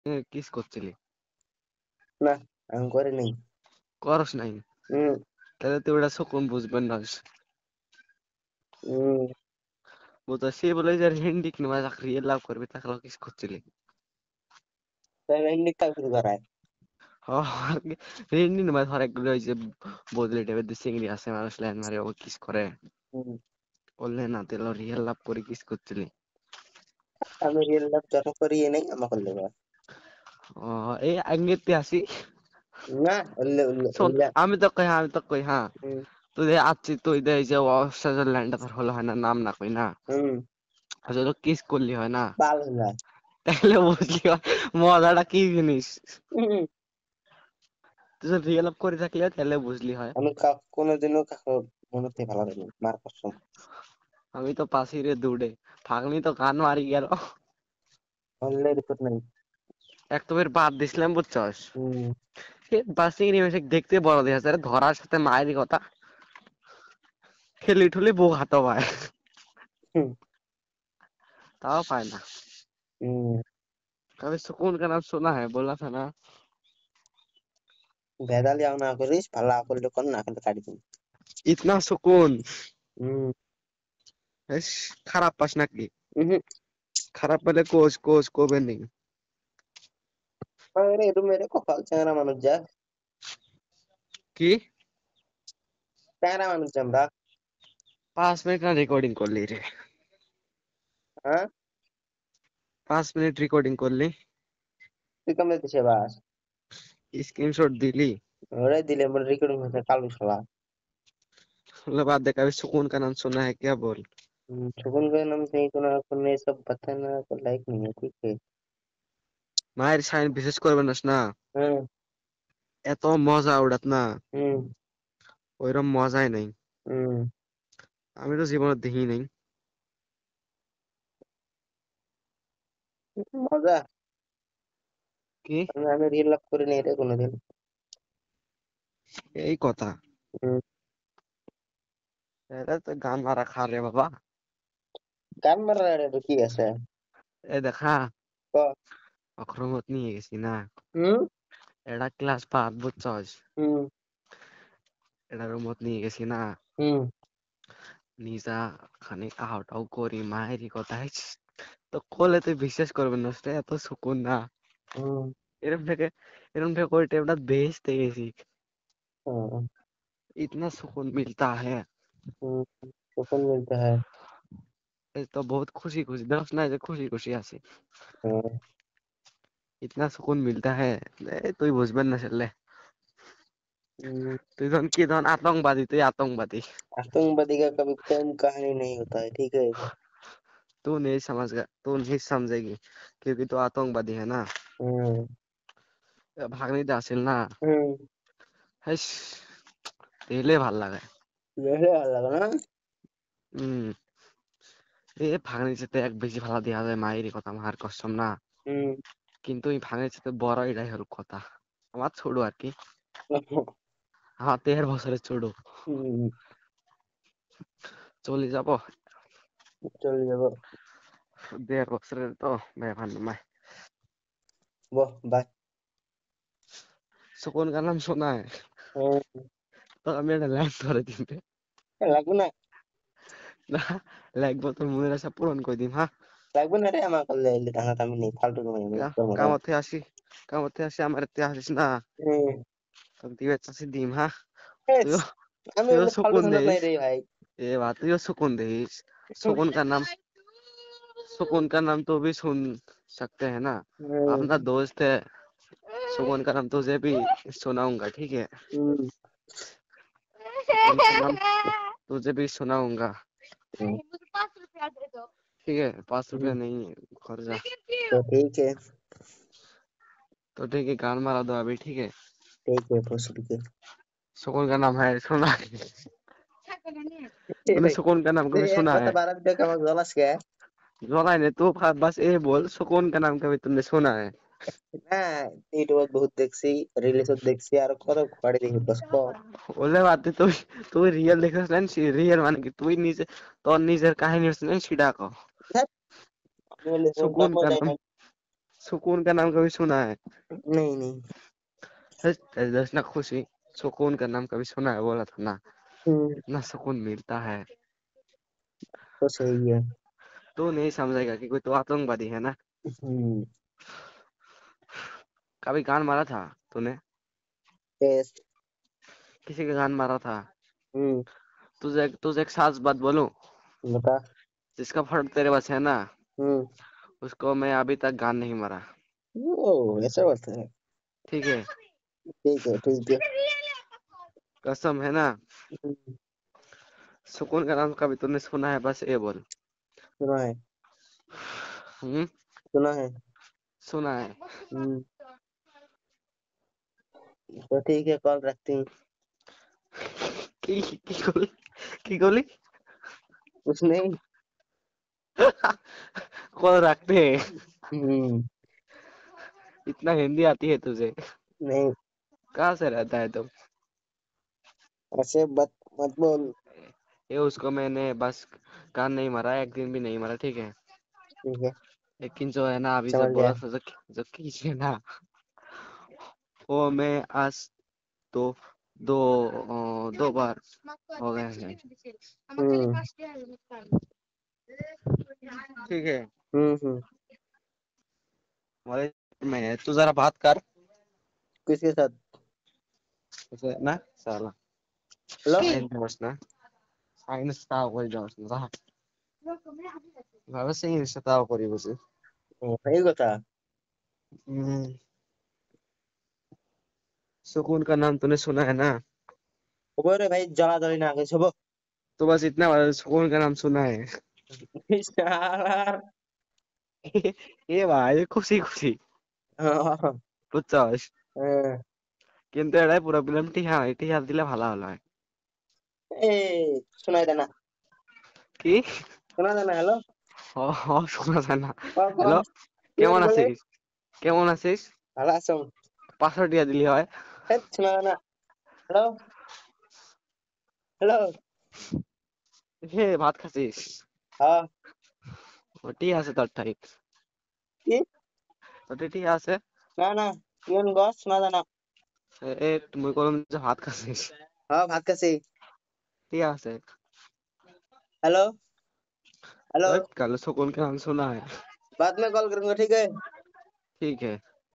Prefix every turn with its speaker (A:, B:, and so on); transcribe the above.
A: Kiss করছিলি?
B: না, আমি করে নাই।
A: করস নাই?
B: হুম।
A: তাহলে তুই ওটা শকুন বুঝবেন না।
B: হুম।
A: বুঝা সে বলে যে হিন্দি কিংবা চাকরি লাভ করবি তাহলে কিস করছিলি?
B: তাহলে হিন্দি চাকরি করায়।
A: হিন্দি নয় ধর একগুলো ওই যে বদলি টাইপের যে চিংড়ি আছে মানুষ লাইন মারে ও কিস করে
B: হুম।
A: বললে না তাহলে রিয়েল লাভ করে কিস করছিলি?
B: আমি রিয়েল লাইফ যত করি এ নাই আমাকে লেগে।
A: ও এই আঙ্গিতে আসি
B: না, উল্লে উল্লে
A: শোন
B: উল্লে।
A: আমি তো কই হ্যাঁ
B: হুম।
A: তুই যে আছি তুই যে এই যে সুইজারল্যান্ডটা তোর হলো হয় না নাম না কই না
B: হুম।
A: যদি কিস করলি হয় না
B: বাল হলা।
A: তাহলে বুঝলি হয় মজাটা কি জিনিস।
B: হুম।
A: তুই যদি রিয়েল লাভ করে থাকলে তাহলে বুঝলি হয়।
B: আমি কোনোদিনও কাকু মনে হতে ভালো লাগে মার কসম।
A: আমি তো পাশি রে দৌড়ে ফাগনি তো গান মারি গেল।
B: অনলে রিপোর্ট নাই।
A: এক তো বের বাদ দিছিলাম বুঝছস
B: হুম।
A: বাসিং নিমেষে দেখতে বড় দেখা যায় ধরার সাথে মায়েরই কথা খেলি ঠুলি বউ হাতে পায়
B: হুম।
A: তাও পায় না।
B: হুম।
A: कभी सुकून का नाम सुना है बोला था ना।
B: ভেদালি না করিস ভালো করলে কর না করলে কাটি দিন।
A: इतना सुकून
B: হুম।
A: इस खराब पास ना की
B: হুম।
A: खराब पहले कोच को भी नहीं
B: আরে এটা মেরে কপাল চ্যাংরা মানুষ যা।
A: की
B: চ্যাংরা মানুষ যা আমরা।
A: 5 मिनट ना रिकॉर्डिंग कर ली रे
B: হ্যাঁ,
A: 5 मिनट रिकॉर्डिंग कर ली
B: তুই কেমন দিছে বাস।
A: स्क्रीनशॉट दिली
B: ওরে দিলে মোর রেকর্ডিং হচ্ছে কালু শালা।
A: मतलब बाद देखा अभी सुकून का नाम सुना है क्या बोल।
B: सुकून का नाम नहीं सुना आपने सब बताना तो लाइक नहीं है ठीक है।
A: মায়ের সাইন বিশেষ করবেন না
B: হুম।
A: এত মজা ওড়াত না
B: হুম।
A: ওইরকম মজাই নাই।
B: হুম।
A: আমি তো জীবনে দেখি নাই
B: মজা।
A: কি
B: আমি রিল লাভ করি নাই রে কোনোদিন।
A: এই কথা
B: হুম।
A: এটা তো গান মারা খা রে বাবা।
B: গান মারা এটা কি আছে।
A: এ দেখা
B: ক।
A: অক্রমত নিয়ে গেছি না
B: হুম।
A: এটা ক্লাস 5 বুঝছস
B: হুম।
A: এটা রুমত নিয়ে গেছি না
B: হুম।
A: নিজা খানিক আহটাও করি মায়েরই কথা তো কোলে তুই বিশ্বাস করবেন না সেটা এত সুকুন না
B: হুম।
A: এরম থেকে এরম থেকে कोई टेबला बेचते गई
B: হুম।
A: इतना सुकून मिलता है।
B: হুম। सुकून मिलता है।
A: ये तो बहुत खुशी खुशी दस ना खुशी खुशी आसी
B: হুম।
A: इतना सुकून मिलता है তুই বুঝবেন না চললে
B: হুম।
A: তুই ধন आतंकवादी তুই आतंकवादी
B: आतंकवादी का कभी प्रेम कहानी नहीं होता है ठीक है।
A: तू नहीं समझेगी क्योंकि तू आतंकवादी है ना
B: হুম।
A: भागने जासिल ना
B: হুম।
A: হেস দেখলে ভাল লাগে
B: দেখলে ভালো লাগে না।
A: হম এ ভাগনির সাথে এক বেশি ভালো দেওয়া যায় মায়েরই কথা মার কসম না
B: হুম।
A: কিন্তু এই ভাগনির সাথে বড় এটাই হল কথা আমার ছোট আর কি আমার 13 বছরের ছোট
B: হুম।
A: চলে যাব
B: চলে যাবো।
A: 1.5 বছরের তো ব্যাপার নয়
B: বাহ বাই।
A: सुकून का नाम सुना है
B: হুম।
A: তো আমি একটা লাইন ধরে দিন রে।
B: লাগবে না।
A: না লাগবো তোর মনের আশা পূরণ করে দিন হ্যাঁ
B: লাগবে না রে আমার করলে টানা আমি নেই ফালতু তুমি আমি একদম ওরা।
A: কামতে আসি আমার এতে আসিস না
B: হুম।
A: তোর দিবে চাষি ডিম হ্যাঁ
B: এস,
A: তুইও
B: আমি
A: তুইও
B: এগুলো ফালতু
A: सुकून
B: ধান্দা নাই
A: দেইস
B: রে ভাই।
A: ए बात तुझे सुकून का नाम तो भी सुन सकते हैं ना
B: হুম।
A: अपना दोस्त है सुकून का नाम तुझे भी सुनाऊंगा ठीक है
B: হুম।
A: सुकून का नाम तुझे भी सुनाऊंगा
B: হুম।
A: ठीक है
B: হুম।
A: 5 रुपया नहीं है खर्चा
B: तो ठीक है।
A: तो ठीक है गान मारा दो अभी ठीक है
B: ठीक है भोसड़ी के।
A: सुकून का नाम है सुना तूने सुकून का नाम कभी
B: एक
A: सुना
B: बात
A: है
B: बारह मिनट का मग जलास क्या।
A: जोगा ने तू बस ये बोल सुकून का नाम कभी तुमने सुना है
B: হ্যাঁ, ইউটিউবে বহুত দেখছি, রিলসত দেখছি আর কত ঘরে দেখি বস ক।
A: ওলে বাদ তুই তুই রিয়েল দেখিস না রিয়েল মানে কি তুই নিজে তোর নিজের কাহিনী শুনে সেটা কও
B: ধ্যাৎ, আমি বলি শুনতাম
A: सुकून का
B: মজাই
A: नाम
B: না।
A: सुकून का नाम कभी सुना है?
B: नहीं नहीं।
A: जश्न खुशी, सुकून का नाम कभी सुना है? बोला था ना,
B: हम्म।
A: इतना सुकून मिलता है।
B: तो सही है।
A: तू नहीं समझेगा कि कोई तो आतंकवादी है ना।
B: हम्म।
A: कभी गान मारा था तूने?
B: यस।
A: किसी का गान मारा था?
B: हम्म।
A: तुझे तुझे एक साच बात बोलूं?
B: बता।
A: जिसका फर्क तेरे पास है ना,
B: हम्म।
A: उसको मैं अभी तक गान नहीं मारा।
B: ओ, ऐसा बात है।
A: ठीक है?
B: ठीक है ठीक है।
A: कसम है ना?
B: हम्म,
A: सुकून का नाम कभी तूने सुना है? बस ये बोल।
B: सुना है।
A: हम्म।
B: सुना है।
A: सुना है?
B: हम्म। तो ठीक है, कॉल रखती हूँ।
A: की गोली? की गोली?
B: कुछ नहीं।
A: कौन रखते हैं?
B: हम्म।
A: इतना हिंदी आती है तुझे?
B: नहीं।
A: कहाँ से रहता है तुम?
B: ऐसे मत मत बोल।
A: ये उसको मैंने बस कान नहीं मारा, एक दिन भी नहीं मारा, ठीक है?
B: ठीक है।
A: लेकिन जो है ना, अभी
B: समझ
A: जब
B: गया।
A: बोला था, जो खींचे ना, वो मैं आज तो दो दो बार हो गए हैं।
B: हम्म।
A: ठीक है?
B: हम्म।
A: हमारे में तू जरा बात कर
B: किसके साथ?
A: उसे ना, साला
B: हेलो।
A: साइंस ना, साइंस ता कोई जांच ना, ভাবে সেই সেটাও করি বসে।
B: सही কথা।
A: हम्म, सुकून का नाम तूने सुना है ना?
B: खबर रे भाई, जला जली ना के सब।
A: तो बस इतना सुकून का नाम सुना है।
B: साला।
A: ये भाई खुशी खुशी বুঝছস? কিন্তু এটাই পুরো ফিল্মটি, হ্যাঁ এটি হাত দিলে ভালো হলো হয়।
B: ए सुनाई देना।
A: কি?
B: सुना देना। हेलो।
A: শোনা যায় না।
B: कौन
A: হ্যালো,
B: कौन?
A: কেমন
B: कौन बोले?
A: আছিস? কেমন আছিস?
B: हेलो सुन।
A: 500 টিয়া দিলি হয়।
B: सुना देना। हेलो। हेलो।
A: হে ভাত খাচ্ছিস?
B: हाँ।
A: ওটি আছে তোর ঠাই,
B: ये।
A: ওটি আছে।
B: ना ना। कौन गॉस सुना देना।
A: এ তুমি করলাম যে ভাত খাচ্ছিস,
B: हाँ, भात कैसे?
A: ঠিক আছে।
B: हेलो। हेलो।
A: ওই কাল सुकून का नाम सुना है।
B: बाद में कॉल करूंगा, ठीक है?
A: ठीक है।